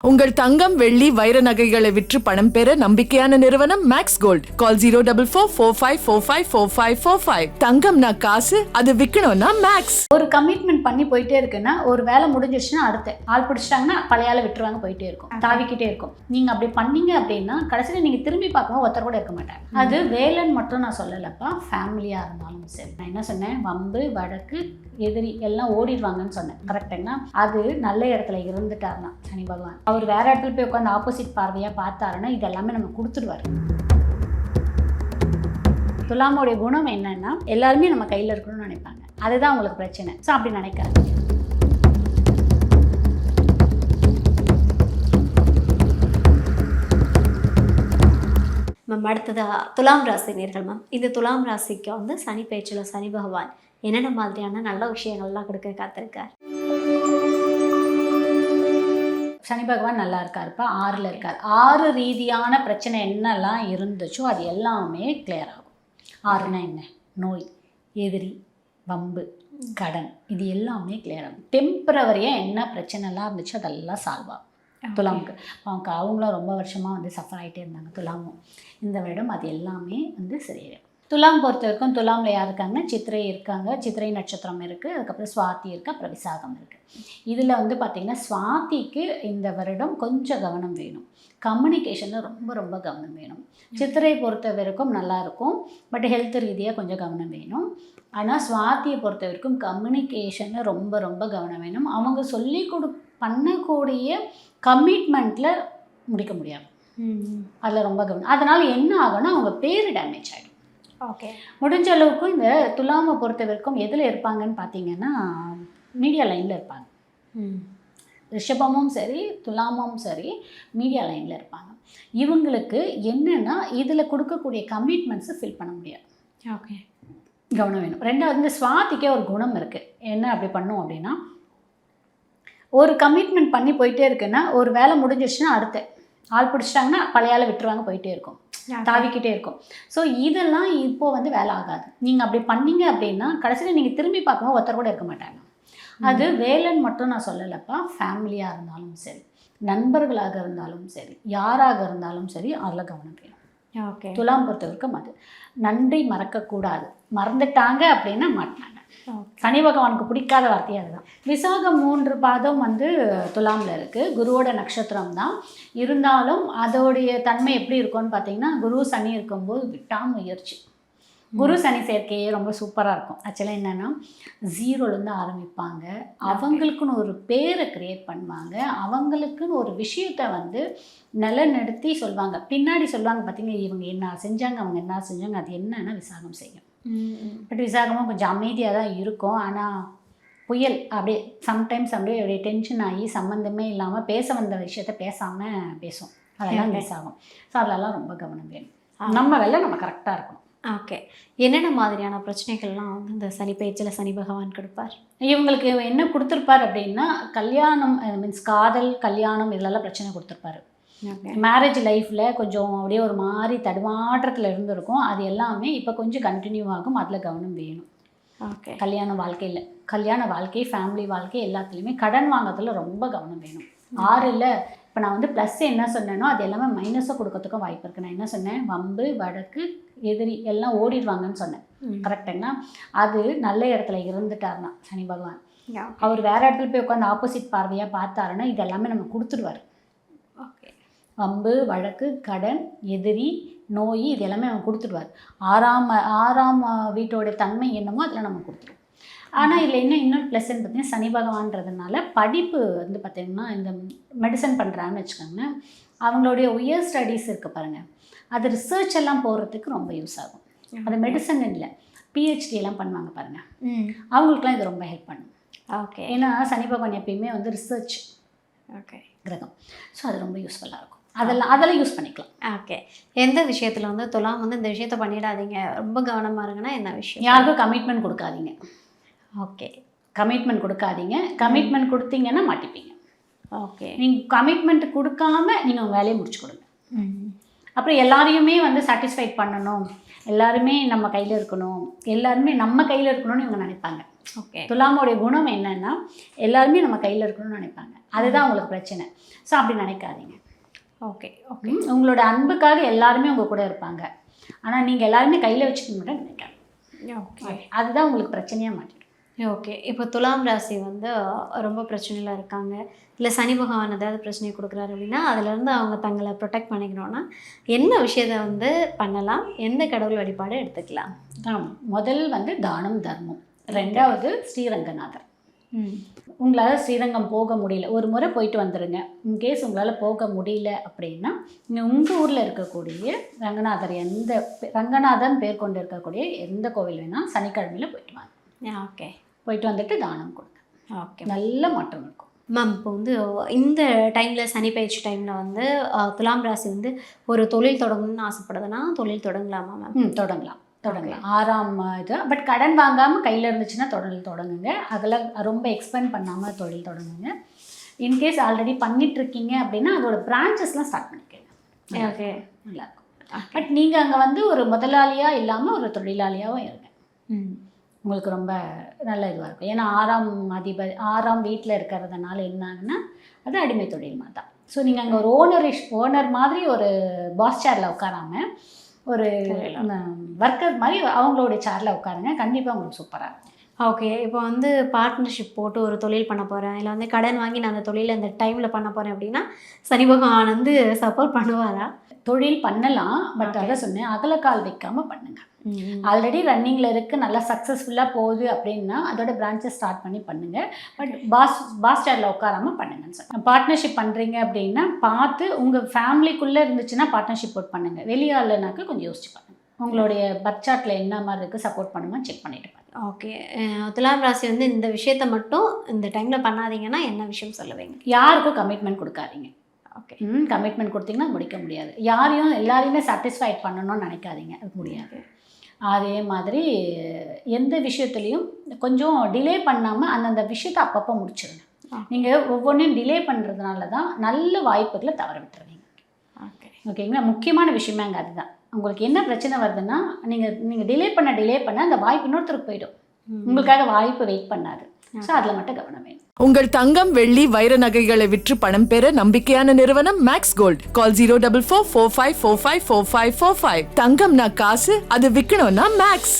உங்கள் தங்கம் வெள்ளி வைர நகைகளை விற்று பணம் பெற நம்பிக்கையான நிறுவனம் மேக்ஸ் கோல்ட். கால் 04445454545. தங்கம்னா காசு, அது விற்கணும்னா மேக்ஸ். ஒரு கமிட்மெண்ட் பண்ணி போயிட்டே இருக்குன்னா ஒரு வேலை முடிஞ்சிருச்சுன்னா அடுத்து ஆள் பிடிச்சிட்டாங்கன்னா பழைய ஆளை விட்டுருவாங்க, போயிட்டே இருக்கும், தாவிக்கிட்டே இருக்கும். நீங்க அப்படி பண்ணீங்க அப்படின்னா கடைசியில் நீங்க திரும்பி பார்க்கும்போது ஒருத்தர் கூட இருக்க மாட்டாங்க. அது வேலைன்னு மட்டும் நான் சொல்லலப்பா, ஃபேமிலியா இருந்தாலும் சரி. நான் என்ன சொன்னேன், வம்பு வழக்கு எதிரி எல்லாம் ஓடிடுவாங்கன்னு சொன்னேன். கரெக்டுங்களா? அது நல்ல இடத்துல இருந்துட்டாருன்னா சனி பகவான் அவர் வேற இடத்துல போய் உட்காந்து ஆப்போசிட் பார்வையா பார்த்தாருன்னா இது எல்லாமே நம்ம கொடுத்துடுவாரு. துலாமோடைய குணம் என்னன்னா எல்லாருமே நம்ம கையில இருக்கணும்னு நினைப்பாங்க. அதுதான் அவங்களுக்கு பிரச்சனை. ஸோ அப்படி நினைக்காது. மேம் அடுத்ததா துலாம் ராசி நேர்கள் மேம். இந்த துலாம் ராசிக்கு வந்து சனி பேச்சில் சனி பகவான் என்னென்ன மாதிரியான நல்ல விஷயங்கள்லாம் கொடுக்க காத்திருக்கார்? சனி பகவான் நல்லா இருக்காருப்பா, 6ல் இருக்கார். 6 ரீதியான பிரச்சனை என்னெல்லாம் இருந்துச்சோ அது எல்லாமே கிளியர் ஆகும். 6னா என்ன? நோய், எதிரி, வம்பு, கடன், இது எல்லாமே கிளியர் ஆகும். டெம்பரவரியாக என்ன பிரச்சனைலாம் இருந்துச்சோ அதெல்லாம் சால்வ் ஆகும். துலாமுக்கு அவங்களும் ரொம்ப வருஷமாக வந்து சஃபர் ஆகிட்டே இருந்தாங்க. துலாமும் இந்த வருடம் அது எல்லாமே வந்து சரியாயிடும். துலாம் பொறுத்த வரைக்கும் துலாமில் யார் இருக்காங்கன்னா சித்திரை இருக்காங்க, சித்திரை நட்சத்திரம் இருக்குது, அதுக்கப்புறம் சுவாதி இருக்குது, அப்புறம் விசாகம் இருக்குது. இதில் வந்து பார்த்திங்கன்னா சுவாதிக்கு இந்த வருடம் கொஞ்சம் கவனம் வேணும். கம்யூனிகேஷனில் ரொம்ப ரொம்ப கவனம் வேணும். சித்திரை பொறுத்த வரைக்கும் நல்லாயிருக்கும், பட் ஹெல்த் ரீதியாக கொஞ்சம் கவனம் வேணும். ஆனால் சுவாதியை பொறுத்த வரைக்கும் கம்யூனிகேஷனில் ரொம்ப ரொம்ப கவனம் வேணும். அவங்க சொல்லி பண்ணக்கூடிய கமிட்மெண்ட்டில் முடிக்க முடியாது, அதில் ரொம்ப கவனம். அதனால் என்ன ஆகும்னா அவங்க பேர் டேமேஜ் ஆகிடும். ஓகே, முடிஞ்ச அளவுக்கு இந்த துலாமை பொறுத்த வரைக்கும் எதில் இருப்பாங்கன்னு பார்த்தீங்கன்னா மீடியா லைனில் இருப்பாங்க. ரிஷபமும் சரி துலாமும் சரி மீடியா லைனில் இருப்பாங்க. இவங்களுக்கு என்னென்னா இதில் கொடுக்கக்கூடிய கமிட்மெண்ட்ஸை ஃபில் பண்ண முடியாது. ஓகே, கவனம் வேணும். ரெண்டாவது இந்த சுவாதிக்கே ஒரு குணம் இருக்குது. என்ன அப்படி பண்ணும் அப்படின்னா ஒரு கமிட்மெண்ட் பண்ணி போயிட்டே இருக்குன்னா ஒரு வேலை முடிஞ்சிருச்சுன்னா அடுத்து ஆள் பிடிச்சிட்டாங்கன்னா பழைய ஆளை விட்டுருவாங்க, போயிட்டே இருக்கும், தாவிக்கிட்டே இருக்கும். ஸோ இதெல்லாம் இப்போது வந்து வேலை ஆகாது. நீங்கள் அப்படி பண்ணீங்க அப்படின்னா கடைசியில் நீங்கள் திரும்பி பார்க்கும்போது ஒருத்தர் கூட இருக்க மாட்டாங்க. அது வேலைன்னு மட்டும் நான் சொல்லலப்பா, ஃபேமிலியாக இருந்தாலும் சரி, நண்பர்களாக இருந்தாலும் சரி, யாராக இருந்தாலும் சரி, அதில் கவனம் வேணும். ஓகே, துலாம் பொறுத்த வரைக்கும் அது நன்றி மறக்கக்கூடாது. மறந்துட்டாங்க அப்படின்னா மாட்டினாங்க. சனி பகவானுக்கு பிடிக்காத வார்த்தையே அதுதான். விசாகம் 3 பாதம் வந்து துலாமில் இருக்குது, குருவோட நட்சத்திரம் தான். இருந்தாலும் அதோடைய தன்மை எப்படி இருக்கும்னு பார்த்தீங்கன்னா குரு சனி இருக்கும்போது விட்டாமுயற்சி. குரு சனி சேர்க்கையே ரொம்ப சூப்பராக இருக்கும். ஆக்சுவலாக என்னென்னா 0லேருந்து ஆரம்பிப்பாங்க. அவங்களுக்குன்னு ஒரு பேரை க்ரியேட் பண்ணுவாங்க. அவங்களுக்குன்னு ஒரு விஷயத்தை வந்து நிலநிறுத்தி சொல்லுவாங்க. பின்னாடி சொல்லுவாங்க பார்த்தீங்கன்னா இவங்க என்ன செஞ்சாங்க, அவங்க என்ன செஞ்சாங்க, அது என்னன்னா விசாகம் செய்யும். பட் விசாகமும் கொஞ்சம் அமைதியாக தான் இருக்கும். ஆனால் புயல் அப்படியே சம்டைம்ஸ் அப்படியே டென்ஷன் ஆகி சம்மந்தமே இல்லாமல் பேச வந்த விஷயத்த பேசாமல் பேசும். அதெல்லாம் விசாகம். ஸோ அதிலெல்லாம் ரொம்ப கவனம் வேணும். நம்ம வேலை நம்ம கரெக்டாக இருக்கணும். ஓகே, என்னென்ன மாதிரியான பிரச்சனைகள்லாம் வந்து இந்த சனி பேச்சில் சனி பகவான் கொடுப்பார்? இவங்களுக்கு என்ன கொடுத்துருப்பார் அப்படின்னா கல்யாணம், மீன்ஸ் காதல், கல்யாணம் இதிலெல்லாம் பிரச்சனை கொடுத்துருப்பாரு. மேரேஜ் லைஃப்பில் கொஞ்சம் அப்படியே ஒரு மாதிரி தடுமாற்றத்தில் இருந்திருக்கும். அது எல்லாமே இப்போ கொஞ்சம் கண்டினியூ ஆகும். அதில் கவனம் வேணும். ஓகே, கல்யாண வாழ்க்கை, ஃபேமிலி வாழ்க்கை எல்லாத்துலேயுமே கடன் வாங்கிறதுல ரொம்ப கவனம் வேணும். 6ல் இப்போ நான் வந்து ப்ளஸ் என்ன சொன்னேனோ அது எல்லாமே மைனஸாக கொடுக்கறதுக்கும் வாய்ப்பு இருக்குது. நான் என்ன சொன்னேன், வம்பு வழக்கு எதிரி எல்லாம் ஓடிடுவாங்கன்னு சொன்னேன். கரெக்டுங்களா? அது நல்ல இடத்துல இருந்துட்டாருன்னா சனி பகவான் அவர் வேற இடத்துல போய் உட்காந்து ஆப்போசிட் பார்வையாக பார்த்தாருன்னா இது எல்லாமே நம்ம கொடுத்துடுவார். ஓகே, வம்பு வழக்கு கடன் எதிரி நோய் இது எல்லாமே அவங்க கொடுத்துடுவார். 6ஆம் வீட்டோட தன்மை என்னமோ அதில் நம்ம கொடுத்துருவோம். ஆனால் இதில் இன்னொரு ப்ளஸ்ன்னு பார்த்தீங்கன்னா சனி பகவான்றதுனால படிப்பு வந்து பார்த்திங்கன்னா இந்த மெடிசன் பண்ணுறாங்கன்னு வச்சுக்கோங்க, அவங்களுடைய உயர் ஸ்டடீஸ் இருக்குது பாருங்கள், அது ரிசர்ச் எல்லாம் போகிறதுக்கு ரொம்ப யூஸ் ஆகும். அது மெடிசன் இல்லை, பிஹெச்டி எல்லாம் பண்ணுவாங்க பாருங்கள், அவங்களுக்குலாம் இது ரொம்ப ஹெல்ப் பண்ணும். ஓகே, ஏன்னா சனி பகவான் எப்பயுமே வந்து ரிசர்ச் ஓகே கிரகம். ஸோ அது ரொம்ப யூஸ்ஃபுல்லாக இருக்கும். அதெல்லாம் யூஸ் பண்ணிக்கலாம். ஓகே, எந்த விஷயத்தில் வந்து துலாம் வந்து இந்த விஷயத்த பண்ணிடாதீங்க, ரொம்ப கவனமாக இருங்கன்னா என்ன விஷயம்? யாருக்கும் கமிட்மெண்ட் கொடுக்காதீங்க. ஓகே, கமிட்மெண்ட் கொடுக்காதீங்க. கமிட்மெண்ட் கொடுத்தீங்கன்னா மாட்டிப்பீங்க. ஓகே, நீங்கள் கமிட்மெண்ட் கொடுக்காம நீங்கள் உங்கள் வேலையை முடிச்சு கொடுங்க. அப்புறம் எல்லாரையுமே வந்து சாட்டிஸ்ஃபைட் பண்ணணும், எல்லாருமே நம்ம கையில் இருக்கணும், எல்லாருமே நம்ம கையில் இருக்கணும்னு இவங்க நினைப்பாங்க. ஓகே. துலாமோடைய குணம் என்னன்னா எல்லாருமே நம்ம கையில் இருக்கணும்னு நினைப்பாங்க. அதுதான் உங்களுக்கு பிரச்சனை. ஸோ அப்படி நினைக்காதீங்க. ஓகே. ஓகே. உங்களோட அன்புக்காக எல்லாருமே உங்கள் கூட இருப்பாங்க. ஆனால் நீங்கள் எல்லாருமே கையில் வச்சுக்க மட்டும் நினைக்காது. ஓகே. அதுதான் உங்களுக்கு பிரச்சனையாக மாட்டிடும். ஓகே. இப்போ துலாம் ராசி வந்து ரொம்ப பிரச்சனையில் இருக்காங்க, இல்லை சனி பகவான் ஏதாவது பிரச்சனை கொடுக்குறாரு அப்படின்னா அதுலேருந்து அவங்க தங்களை ப்ரொடெக்ட் பண்ணிக்கணும்னா என்ன விஷயத்தை வந்து பண்ணலாம், எந்த கடவுள் வழிபாடு எடுத்துக்கலாம்? முதல் வந்து தானம் தர்மம், ரெண்டாவது ஸ்ரீரங்கநாதர். உங்களால் ஸ்ரீரங்கம் போக முடியல, ஒரு முறை போயிட்டு வந்துடுங்க. இன்கேஸ் உங்களால் போக முடியல அப்படின்னா நீங்கள் உங்கள் ஊரில் இருக்கக்கூடிய ரங்கநாதன் பேர் கொண்டு இருக்கக்கூடிய எந்த கோவில் வேணால் சனிக்கிழமையில் போயிட்டு வாங்க. ஓகே. போயிட்டு வந்துட்டு தானம் கொடுங்க. ஓகே. நல்ல மாற்றம் இருக்கும். மேம், இப்போ வந்து இந்த டைமில் சனி பயிற்சி டைமில் வந்து துலாம் ராசி வந்து ஒரு தொழில் தொடங்கணும்னு ஆசைப்படுதுன்னா தொழில் தொடங்கலாமா மேம்? தொடங்கலாம். 6ஆம் இது. பட் கடன் வாங்காமல் கையில் இருந்துச்சுன்னா தொடங்குங்க. அதில் ரொம்ப எக்ஸ்பெண்ட் பண்ணாமல் தொழில் தொடங்குங்க. இன்கேஸ் ஆல்ரெடி பண்ணிகிட்ருக்கீங்க அப்படின்னா அதோட பிரான்ச்சஸ்லாம் ஸ்டார்ட் பண்ணிக்கோங்க. ஓகே. நல்லாயிருக்கும். பட் நீங்கள் அங்கே வந்து ஒரு முதலாளியாக இல்லாமல் ஒரு தொழிலாளியாகவும் இருங்க. உங்களுக்கு ரொம்ப நல்ல இதுவாக இருக்கும். ஏன்னா 6ஆம் வீட்டில் இருக்கிறதுனால என்னாங்கன்னா அது அடிமை தொழில் மாதிரி தான். ஸோ நீங்கள் அங்கே ஒரு ஓனர் மாதிரி ஒரு பாஸ் சேரில் உட்காராமல் ஒரு ஒர்க்கர் மாதிரி அவங்களோட சேரில் உட்காருங்க. கண்டிப்பாக உங்களுக்கு சூப்பராக இருக்கும். ஓகே. இப்போ வந்து பார்ட்னர்ஷிப் போட்டு ஒரு தொழில் பண்ண போகிறேன், இல்லை வந்து கடன் வாங்கி நான் அந்த தொழிலை இந்த டைமில் பண்ண போகிறேன் அப்படின்னா சனி பகவான் வந்து சப்போர்ட் பண்ணுவாரா? தொழில் பண்ணலாம். பட் அதை சொன்னேன், அகலக்கால் வைக்காமல் பண்ணுங்கள். ஆல்ரெடி ரன்னிங்கில் இருக்குது, நல்லா சக்ஸஸ்ஃபுல்லாக போகுது அப்படின்னா அதோட பிரான்ச்சஸ் ஸ்டார்ட் பண்ணி பண்ணுங்கள். பட் பாஸ் சேரில் உட்காராமல் பண்ணுங்கன்னு சார். பார்ட்னர்ஷிப் பண்ணுறீங்க அப்படின்னா பார்த்து உங்கள் ஃபேமிலிக்குள்ளே இருந்துச்சுன்னா பார்ட்னர்ஷிப் போட்டு பண்ணுங்கள். வெளியாளனாக்க கொஞ்சம் யோசிச்சு பண்ணுங்கள். உங்களுடைய பர்த் சார்ட்டில் என்ன மாதிரி இருக்குது, சப்போர்ட் பண்ணுமா செக் பண்ணிட்டு பாருங்க. ஓகே. துலாம் ராசி வந்து இந்த விஷயத்தை மட்டும் இந்த டைமில் பண்ணாதீங்கன்னா என்ன விஷயம் சொல்லுவீங்க? யாருக்கும் கமிட்மெண்ட் கொடுக்காதீங்க. ஓகே. கமிட்மெண்ட் கொடுத்தீங்கன்னா முடிக்க முடியாது. எல்லாரையுமே சாட்டிஸ்ஃபைட் பண்ணணும்னு நினைக்காதீங்க, அது முடியாது. அதே மாதிரி எந்த விஷயத்துலையும் கொஞ்சம் டிலே பண்ணாமல் அந்தந்த விஷயத்தை அப்பப்போ முடிச்சிடுங்க. நீங்கள் ஒவ்வொன்றையும் டிலே பண்ணுறதுனால தான் நல்ல வாய்ப்புகளை தவற விட்டுருவீங்க. ஓகேங்களா? முக்கியமான விஷயமே அங்கே அதுதான். உங்களுக்கு என்ன பிரச்சனை வருதுன்னா நீங்கள் டிலே பண்ண அந்த வாய்ப்பு இன்னொருத்தருக்கு போயிடும். உங்களுக்காக வாய்ப்பு வெயிட் பண்ணாது. ஸோ அதில் மட்டும் கவனம் வேணும். உங்கள் தங்கம், வெள்ளி, வைர நகைகளை விற்று பணம் பெற நம்பிக்கையான நிறுவனம் மேக்ஸ் கோல்ட். கால் 04445454545. தங்கம்னா காசு, அது விற்கணும்னா மேக்ஸ்.